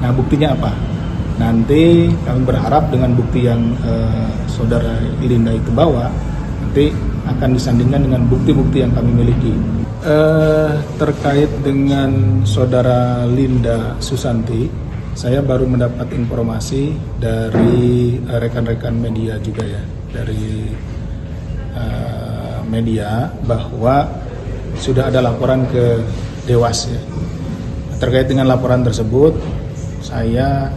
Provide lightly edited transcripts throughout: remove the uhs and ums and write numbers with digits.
Nah, buktinya apa? Nanti kami berharap dengan bukti yang saudara Linda itu bawa, nanti akan disandingkan dengan bukti-bukti yang kami miliki. Terkait dengan saudara Linda Susanti, saya baru mendapat informasi dari rekan-rekan media juga ya, dari media bahwa sudah ada laporan ke Dewas ya. Terkait dengan laporan tersebut, saya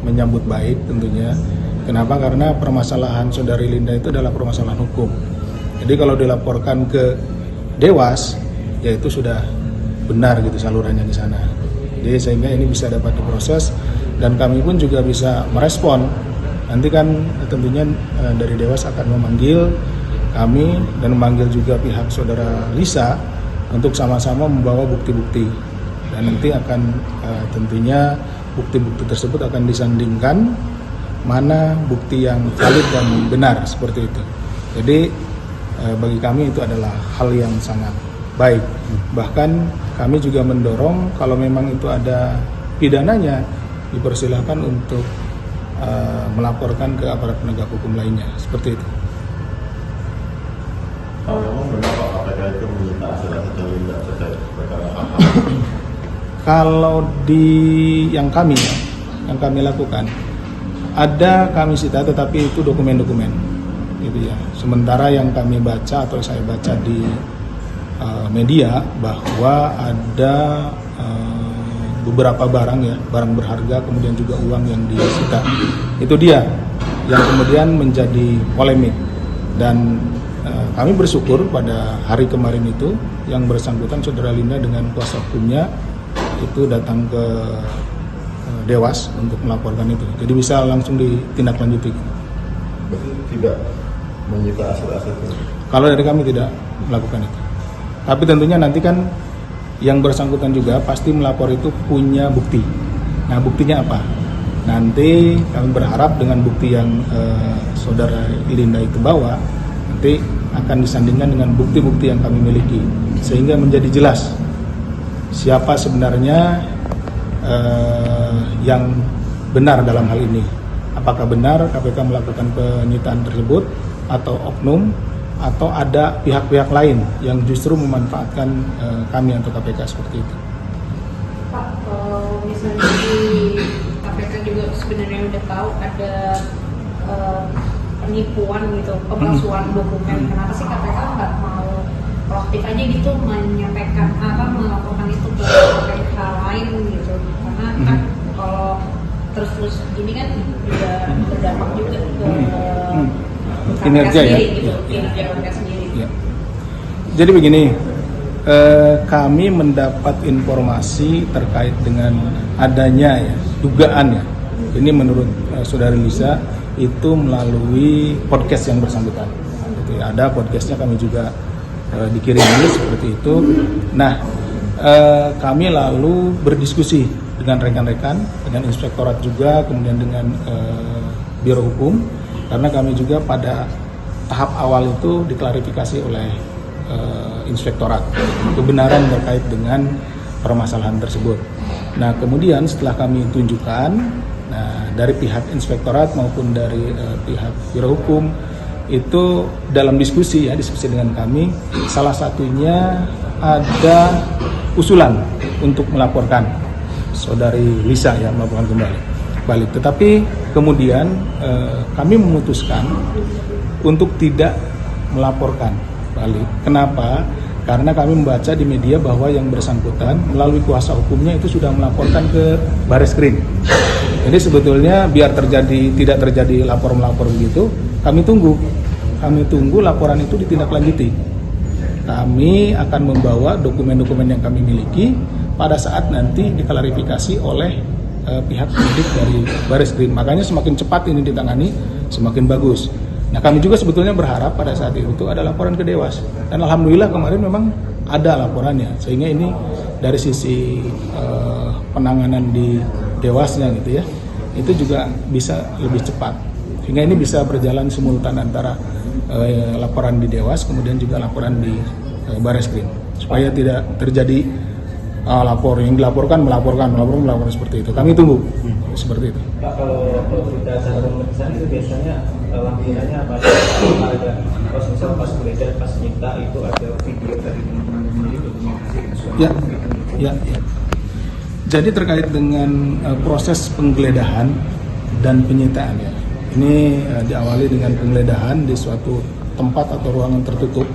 menyambut baik tentunya. Kenapa? Karena permasalahan saudari Linda itu adalah permasalahan hukum. Jadi kalau dilaporkan ke Dewas, ya itu sudah benar gitu salurannya di sana. Jadi sehingga ini bisa dapat diproses dan kami pun juga bisa merespon. Nanti kan tentunya dari Dewas akan memanggil kami dan memanggil juga pihak saudara Lisa untuk sama-sama membawa bukti-bukti. Dan nanti akan tentunya bukti-bukti tersebut akan disandingkan mana bukti yang valid dan benar seperti itu. Jadi bagi kami itu adalah hal yang sangat baik. Bahkan kami juga mendorong kalau memang itu ada pidananya, dipersilakan untuk melaporkan ke aparat penegak hukum lainnya seperti itu. Kalau di yang kami lakukan, ada kami sita, tetapi itu dokumen-dokumen, gitu ya. Sementara yang kami baca atau saya baca di media bahwa ada beberapa barang ya, barang berharga, kemudian juga uang yang disita. Itu dia yang kemudian menjadi polemik dan kami bersyukur pada hari kemarin itu yang bersangkutan saudara Linda dengan kuasa hukumnya itu datang ke Dewas untuk melaporkan itu. Jadi bisa langsung ditindaklanjuti. Berarti tidak menyita aset-asetnya? Kalau dari kami tidak melakukan itu. Tapi tentunya nanti kan yang bersangkutan juga pasti melapor itu punya bukti. Nah, buktinya apa? Nanti kami berharap dengan bukti yang saudara Linda itu bawa, nanti akan disandingkan dengan bukti-bukti yang kami miliki, sehingga menjadi jelas siapa sebenarnya yang benar dalam hal ini. Apakah benar KPK melakukan penyitaan tersebut atau oknum, atau ada pihak-pihak lain yang justru memanfaatkan kami atau KPK seperti itu. Pak, kalau misalnya di KPK juga sebenarnya udah tahu ada penipuan gitu, pemalsuan dokumen. Kenapa sih KPK nggak mau proaktif aja gitu menyampaikan melaporkan itu ke KPK lain gitu? Karena kan kalau terus gini kan juga berdampak juga ke kinerja ya. Gitu, kinerja KPK sendiri. Ya. Jadi begini, kami mendapat informasi terkait dengan adanya ya, dugaan ya. Ini menurut saudari Lisa itu melalui podcast yang bersangkutan. Gitu ya. Ada podcastnya kami juga dikirimi seperti itu. Nah, kami lalu berdiskusi dengan rekan-rekan, dengan inspektorat juga, kemudian dengan Biro Hukum, karena kami juga pada tahap awal itu diklarifikasi oleh inspektorat kebenaran terkait dengan permasalahan tersebut. Nah, kemudian setelah kami tunjukkan, dari pihak inspektorat maupun dari pihak Biro Hukum itu dalam diskusi dengan kami, salah satunya ada usulan untuk melaporkan saudari Lisa ya, melaporkan kembali balik. Tetapi kemudian kami memutuskan untuk tidak melaporkan balik. Kenapa? Karena kami membaca di media bahwa yang bersangkutan melalui kuasa hukumnya itu sudah melaporkan ke Bareskrim. Jadi sebetulnya biar tidak terjadi lapor-melapor begitu, kami tunggu laporan itu ditindaklanjuti. Kami akan membawa dokumen-dokumen yang kami miliki pada saat nanti diklarifikasi oleh pihak penyidik dari Bareskrim. Makanya semakin cepat ini ditangani, semakin bagus. Nah, kami juga sebetulnya berharap pada saat itu ada laporan ke Dewas. Dan alhamdulillah kemarin memang ada laporannya. Sehingga ini dari sisi penanganan di Dewasnya gitu ya, itu juga bisa lebih cepat. Sehingga ini bisa berjalan simultan antara laporan di Dewas kemudian juga laporan di Bareskrim. Supaya tidak terjadi lapor yang dilaporkan melaporkan seperti itu. Kami tunggu. seperti itu. Pak, kalau berita acara pemeriksaan itu biasanya lampirannya apa? Ada pas misal pas geledah, pas nyita itu ada video dari teman-teman sendiri dokumentasi Ya, ya, ya. Jadi terkait dengan proses penggeledahan dan penyitaan ya. Ini diawali dengan penggeledahan di suatu tempat atau ruangan tertutup.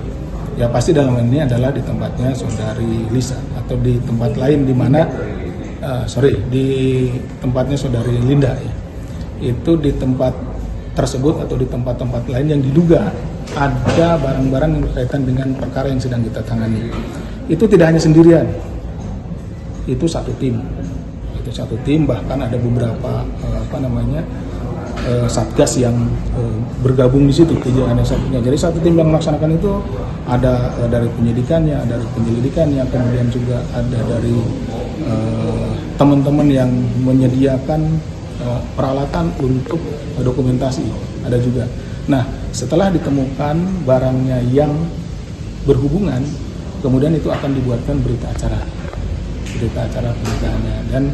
Ya pasti dalam ini adalah di tempatnya saudari Lisa atau di tempat lain di mana di tempatnya saudari Linda ya. Itu di tempat tersebut atau di tempat-tempat lain yang diduga ada barang-barang yang berkaitan dengan perkara yang sedang kita tangani. Itu tidak hanya sendirian. Itu satu tim. Itu satu tim, bahkan ada beberapa satgas yang bergabung di situ, tidak hanya satunya. Jadi satu tim yang melaksanakan itu ada dari penyidikannya, ada dari penyelidikannya, kemudian juga ada dari teman-teman yang menyediakan peralatan untuk dokumentasi, ada juga. Nah, setelah ditemukan barangnya yang berhubungan, kemudian itu akan dibuatkan berita acara penyitaannya, dan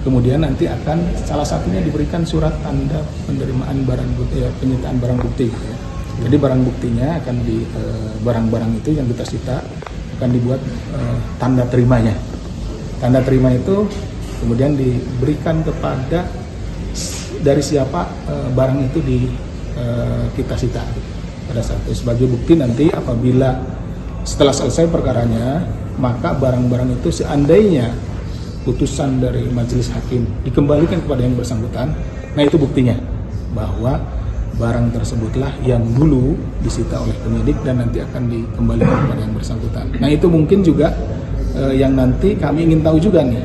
kemudian nanti akan salah satunya diberikan surat tanda penerimaan barang bukti, penyitaan barang bukti. Ya. Jadi barang buktinya akan barang-barang itu yang kita sita akan dibuat tanda terimanya. Tanda terima itu kemudian diberikan kepada dari siapa barang itu kita sita pada saat itu sebagai bukti. Nanti apabila setelah selesai perkaranya, maka barang-barang itu seandainya putusan dari majelis hakim dikembalikan kepada yang bersangkutan, nah itu buktinya bahwa barang tersebutlah yang dulu disita oleh penyidik dan nanti akan dikembalikan kepada yang bersangkutan. Nah itu mungkin juga yang nanti kami ingin tahu juga nih,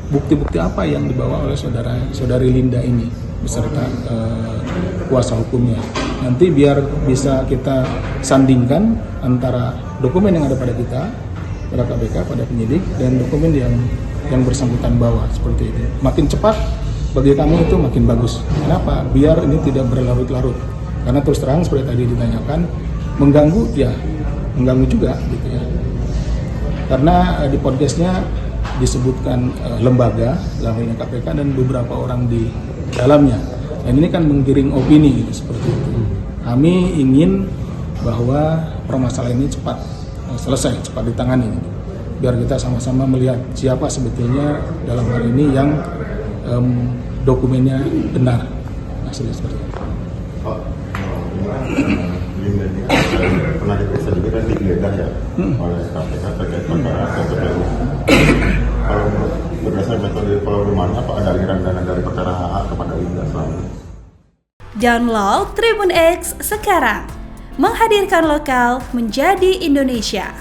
bukti-bukti apa yang dibawa oleh saudari Linda ini beserta kuasa hukumnya. Nanti biar bisa kita sandingkan antara dokumen yang ada pada kita, pada KPK, pada penyidik, dan dokumen yang bersangkutan bawa seperti ini. Makin cepat bagi kami itu makin bagus. Kenapa? Biar ini tidak berlarut-larut. Karena terus terang seperti tadi ditanyakan, mengganggu juga gitu ya. Karena di podcastnya disebutkan lembaga KPK dan beberapa orang di dalamnya. Dan ini kan menggiring opini gitu, seperti itu. Kami ingin bahwa permasalahan ini cepat selesai, cepat ditangani gitu. Biar kita sama-sama melihat siapa sebetulnya dalam hal ini yang dokumennya benar, hasilnya seperti itu. Oh, Linda ini pernah diperiksa juga dan digeledah ya oleh KPK terkait perkara TPPU. Kalau berdasarkan metode pengawasan, apa ada aliran dana dari perkara HH kepada Linda selama ini? Download Tribun X sekarang, menghadirkan lokal menjadi Indonesia.